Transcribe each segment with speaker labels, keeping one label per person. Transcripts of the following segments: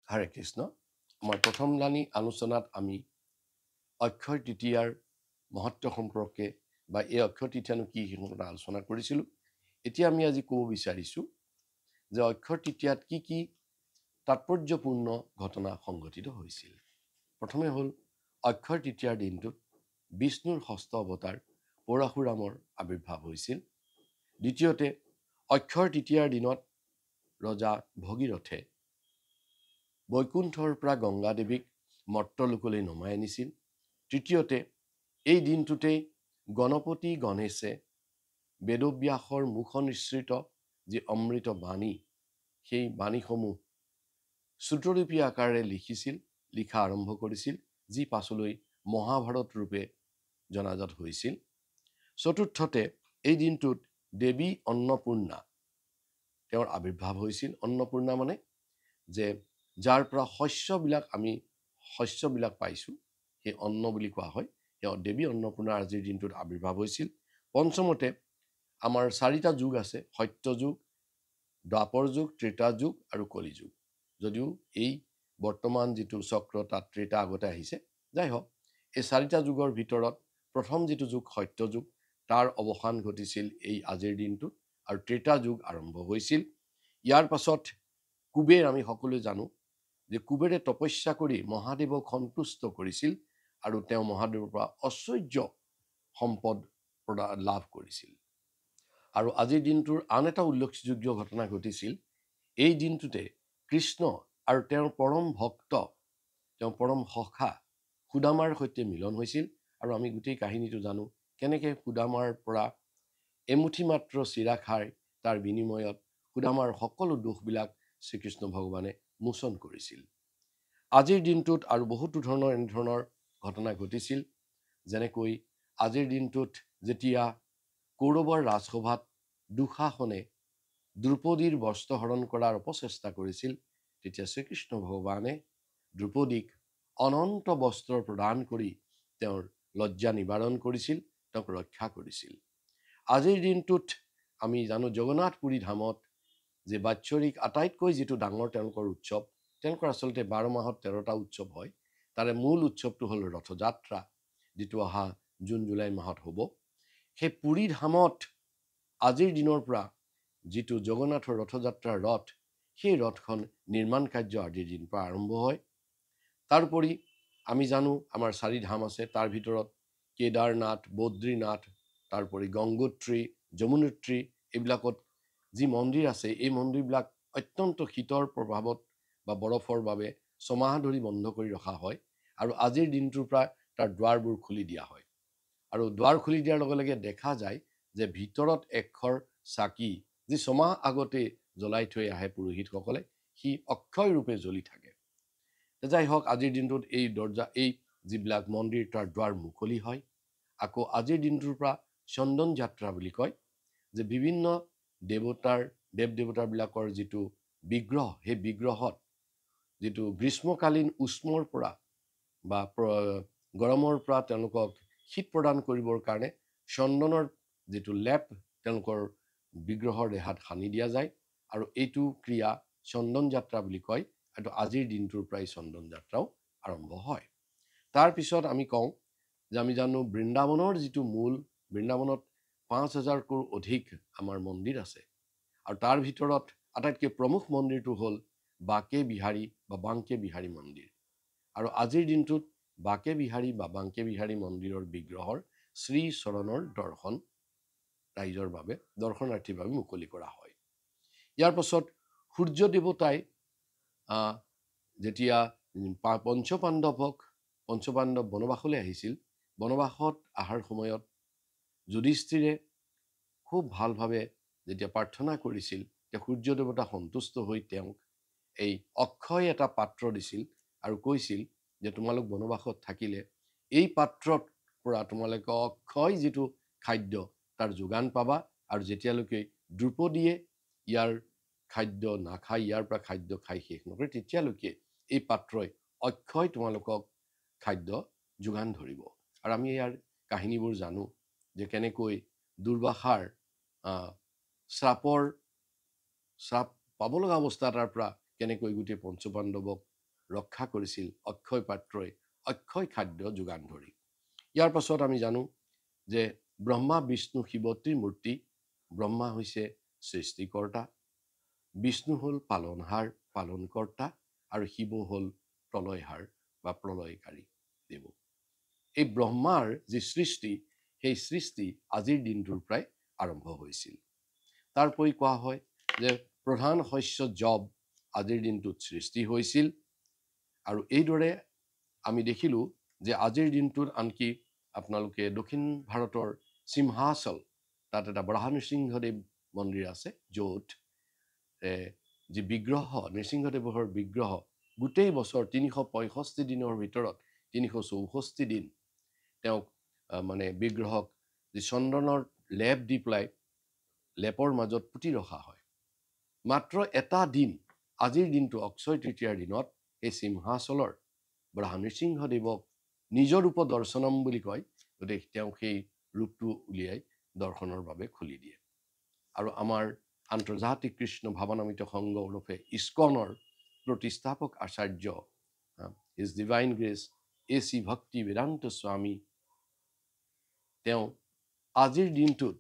Speaker 1: হৰে কৃষ্ণ। আমাৰ প্ৰথমলানি আলোচনাত আমি অক্ষয় তৃতীয়াৰ মহত্ব সম্পৰ্কে বা এই অক্ষয় তৃতীয়ানো কি সেই কথা আলোচনা কৰিছিলোঁ। এতিয়া আমি আজি ক'ব বিচাৰিছোঁ যে অক্ষয় তৃতীয়াত কি কি তাৎপৰ্যপূৰ্ণ ঘটনা সংঘটিত হৈছিল। প্ৰথমে হ'ল অক্ষয় তৃতীয়াৰ দিনটোত বিষ্ণুৰ ষষ্ঠ অৱতাৰ পৰশুৰামৰ আৱিৰ্ভাৱ হৈছিল। দ্বিতীয়তে অক্ষয় তৃতীয়াৰ দিনত ৰজা ভগীৰথে বৈকুণ্ঠৰ পৰা গংগা দেৱীক মৰ্তলোকলৈ নমাই আনিছিল। তৃতীয়তে এই দিনটোতেই গণপতি গণেশে বেদব্যাসৰ মুখনিসৃত যি অমৃত বাণী সেই বাণীসমূহ শ্ৰুতলিপি আকাৰে লিখা আৰম্ভ কৰিছিল, যি পাছলৈ মহাভাৰত ৰূপে জনাজাত হৈছিল। চতুৰ্থতে এই দিনটোত দেৱী অন্নপূৰ্ণা তেওঁৰ আৱিৰ্ভাৱ হৈছিল। অন্নপূৰ্ণা মানে যে যাৰ পৰা আমি শস্যবিলাক পাইছোঁ সেই অন্ন বুলি কোৱা হয়। সেই দেৱী অন্নপূৰ্ণাৰ আজিৰ দিনটোত আৱিৰ্ভাৱ হৈছিল। পঞ্চমতে আমাৰ 4টা যুগ আছে, সত্য যুগ, দ্বাপৰ যুগ, ত্ৰেতা যুগ আৰু কলি যুগ। যদিও এই বৰ্তমান যিটো চক্ৰ তাত ত্ৰেতা আগতে আহিছে, যাই হওক এই 4টা যুগৰ ভিতৰত প্ৰথম যিটো যুগ সত্য যুগ, তাৰ অৱসান ঘটিছিল এই আজিৰ দিনটোত আৰু ত্ৰেতা যুগ আৰম্ভ হৈছিল। ইয়াৰ পাছত কুবেৰ, আমি সকলোৱে জানো যে কুবেৰে তপস্যা কৰি মহাদেৱক সন্তুষ্ট কৰিছিল আৰু তেওঁ মহাদেৱৰ পৰা ঐশ্বৰ্য সম্পদ লাভ কৰিছিল। আৰু আজিৰ দিনটোৰ আন এটা উল্লেখযোগ্য ঘটনা ঘটিছিল। এই দিনটোতে কৃষ্ণ আৰু তেওঁৰ পৰম ভক্ত, তেওঁ পৰম সখা সুদামাৰ সৈতে মিলন হৈছিল। আৰু আমি গোটেই কাহিনীটো জানো, কেনেকৈ সুদামাৰ পৰা এমুঠি মাত্ৰ চিৰা খাই তাৰ বিনিময়ত সুদামাৰ সকলো দোষবিলাক শ্ৰীকৃষ্ণ ভগৱানে মোচন কৰিছিল। আজিৰ দিনটোত আৰু বহুতো এনেধৰণৰ ঘটনা ঘটিছিল। যেনেকৈ আজিৰ দিনটোত যেতিয়া কৌৰৱৰ ৰাজসভাত দুঃশাসনে দ্ৰৌপদীৰ বস্ত্ৰহৰণ কৰাৰ অপচেষ্টা কৰিছিল, তেতিয়া শ্ৰীকৃষ্ণ ভগৱানে দ্ৰৌপদীক অনন্ত বস্ত্ৰ প্ৰদান কৰি তেওঁৰ লজ্জা নিবাৰণ কৰিছিল, তেওঁক ৰক্ষা কৰিছিল। আজিৰ দিনটোত আমি জানো জগন্নাথপুৰী ধামত যে বাৎসৰিক আটাইতকৈ যিটো ডাঙৰ তেওঁলোকৰ উৎসৱ, তেওঁলোকৰ আচলতে 12 মাহত 13টা উৎসৱ হয়। তাৰে মূল উৎসৱটো হ'ল ৰথযাত্ৰা, যিটো অহা জুন জুলাই মাহত হ'ব। সেই পুৰী ধামত আজিৰ দিনৰ পৰা যিটো জগন্নাথৰ ৰথযাত্ৰাৰ ৰথ, সেই ৰথখন নিৰ্মাণ কাৰ্য আজিৰ দিনৰ পৰা আৰম্ভ হয়। তাৰোপৰি আমি জানো আমাৰ 4 ধাম আছে, তাৰ ভিতৰত কেদাৰনাথ, বদ্ৰীনাথ, তাৰোপৰি গংগোত্ৰী, যমুনোত্ৰী, এইবিলাকত যি মন্দিৰ আছে, এই মন্দিৰবিলাক অত্যন্ত শীতৰ প্ৰভাৱত বা বৰফৰ বাবে ছমাহ ধৰি বন্ধ কৰি ৰখা হয়। আৰু আজিৰ দিনটোৰ পৰা তাৰ দুৱাৰবোৰ খুলি দিয়া হয়। আৰু দুৱাৰ খুলি দিয়াৰ লগে লগে দেখা যায় যে ভিতৰত এখৰ চাকি যি ছমাহ আগতে জ্বলাই থৈ আহে পুৰোহিতসকলে, সি অক্ষয় ৰূপে জ্বলি থাকে। যাই হওক, আজিৰ দিনটোত এই যিবিলাক মন্দিৰ তাৰ দুৱাৰ মুকলি হয়। আকৌ আজিৰ দিনটোৰ পৰা চন্দন যাত্ৰা বুলি কয়, যে বিভিন্ন দেৱ দেৱতাবিলাকৰ যিটো বিগ্ৰহ, সেই বিগ্ৰহত যিটো গ্ৰীষ্মকালীন উষ্মৰ পৰা বা গৰমৰ পৰা তেওঁলোকক শীত প্ৰদান কৰিবৰ কাৰণে চন্দনৰ যিটো লেপ তেওঁলোকৰ বিগ্ৰহৰ দেহাত সানি দিয়া যায়। আৰু এইটো ক্ৰিয়া চন্দন যাত্ৰা বুলি কয়। আৰু আজিৰ দিনটোৰ পৰাই চন্দন যাত্ৰাও আৰম্ভ হয়। তাৰপিছত আমি কওঁ যে আমি জানো বৃন্দাবনৰ যিটো মূল, বৃন্দাবনত 5000তকৈও অধিক আমাৰ মন্দিৰ আছে। আৰু তাৰ ভিতৰত আটাইতকৈ প্ৰমুখ মন্দিৰটো হ'ল বাকে বিহাৰী বা বাংকে বিহাৰী মন্দিৰ। আৰু আজিৰ দিনটোত বাকে বিহাৰী বা বাংকে বিহাৰী মন্দিৰৰ বিগ্ৰহৰ শ্ৰী চৰণৰ দৰ্শন ৰাইজৰ বাবে, দৰ্শনাৰ্থীৰ বাবে মুকলি কৰা হয়। ইয়াৰ পাছত সূৰ্য দেৱতাই যেতিয়া পঞ্চপাণ্ডৱ বনবাসলৈ আহিছিল, বনবাসত অহাৰ সময়ত যুধিষ্ঠিৰে খুব ভালভাৱে যেতিয়া প্ৰাৰ্থনা কৰিছিল, তেতিয়া সূৰ্য দেৱতা সন্তুষ্ট হৈ তেওঁক এই অক্ষয় এটা পাত্ৰ দিছিল আৰু কৈছিল যে তোমালোক বনবাসত থাকিলে এই পাত্ৰত পৰা তোমালোকে অক্ষয় যিটো খাদ্য তাৰ যোগান পাবা। আৰু যেতিয়ালৈকে দ্ৰৌপদীয়ে ইয়াৰ খাদ্য নাখায়, ইয়াৰ পৰা খাদ্য খাই শেষ নকৰে, তেতিয়ালৈকে এই পাত্ৰই অক্ষয় তোমালোকক খাদ্য যোগান ধৰিব। আৰু আমি ইয়াৰ কাহিনীবোৰ জানো যে কেনেকৈ দুৰ্বাসাৰ শ্ৰাপ পাব লগা অৱস্থা তাৰ পৰা কেনেকৈ গোটেই পঞ্চপাণ্ডৱক ৰক্ষা কৰিছিল অক্ষয় পাত্ৰই অক্ষয় খাদ্য যোগান ধৰি। ইয়াৰ পাছত আমি জানো যে ব্ৰহ্মা বিষ্ণু শিৱ ত্ৰিমূৰ্তি। ব্ৰহ্মা হৈছে সৃষ্টিকৰ্তা, বিষ্ণু হ'ল পালনহাৰ পালনকৰ্তা, আৰু শিৱ হ'ল প্ৰলয়হাৰ বা প্ৰলয়কাৰী দেৱ। এই ব্ৰহ্মাৰ যি সৃষ্টি, সেই সৃষ্টি আজিৰ দিনটোৰ পৰাই আৰম্ভ হৈছিল। তাৰপৰি কোৱা হয় যে প্ৰধান শস্য জব আজিৰ দিনটোত সৃষ্টি হৈছিল। আৰু এইদৰে আমি দেখিলোঁ যে আজিৰ দিনটোত আনকি আপোনালোকে দক্ষিণ ভাৰতৰ সিংহাচল, তাত এটা বৰাহ নৃসিংহদেৱ মন্দিৰ আছে, য'ত যি বিগ্ৰহ নৃসিংহদেৱৰ বিগ্ৰহ গোটেই বছৰ 365 দিনৰ ভিতৰত 364 দিন তেওঁক মানে বিগ্ৰহক যি চন্দনৰ লেপ দি পেলাই লেপৰ মাজত পুতি ৰখা হয়। মাত্ৰ এটা দিন, আজিৰ দিনটো অক্ষয় তৃতীয়াৰ দিনত এই সিংহাচলৰ বৰাহ নৃসিংহদেৱক নিজৰ ৰূপ দৰ্শনম বুলি কয়, গতিকে তেওঁ সেই ৰূপটো উলিয়াই দৰ্শনৰ বাবে খুলি দিয়ে। আৰু আমাৰ আন্তৰ্জাতিক কৃষ্ণ ভাৱনামিত সংঘ ওৰফে ইস্কনৰ প্ৰতিষ্ঠাপক আচাৰ্য হিজ ডিভাইন গ্ৰেছ AC ভক্তি বেদান্ত স্বামী, তেওঁ আজিৰ দিনটোত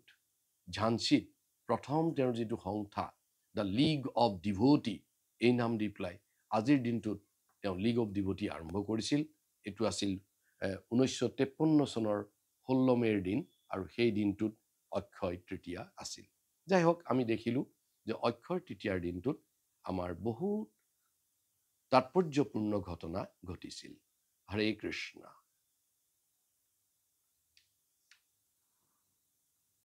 Speaker 1: ঝান্সীত প্ৰথম তেওঁৰ যিটো সংস্থা দ্য লীগ অফ ডিভোটি, এই নাম দি পেলাই আজিৰ দিনটোত তেওঁ লীগ অফ ডিভোটি আৰম্ভ কৰিছিল। এইটো আছিল 1953 চনৰ 16 মে'ৰ দিন, আৰু সেই দিনটোত অক্ষয় তৃতীয়া আছিল। যাই হওক, আমি দেখিলোঁ যে অক্ষয় তৃতীয়াৰ দিনটোত আমাৰ বহুত তাৎপৰ্যপূৰ্ণ ঘটনা ঘটিছিল। হৰে কৃষ্ণ।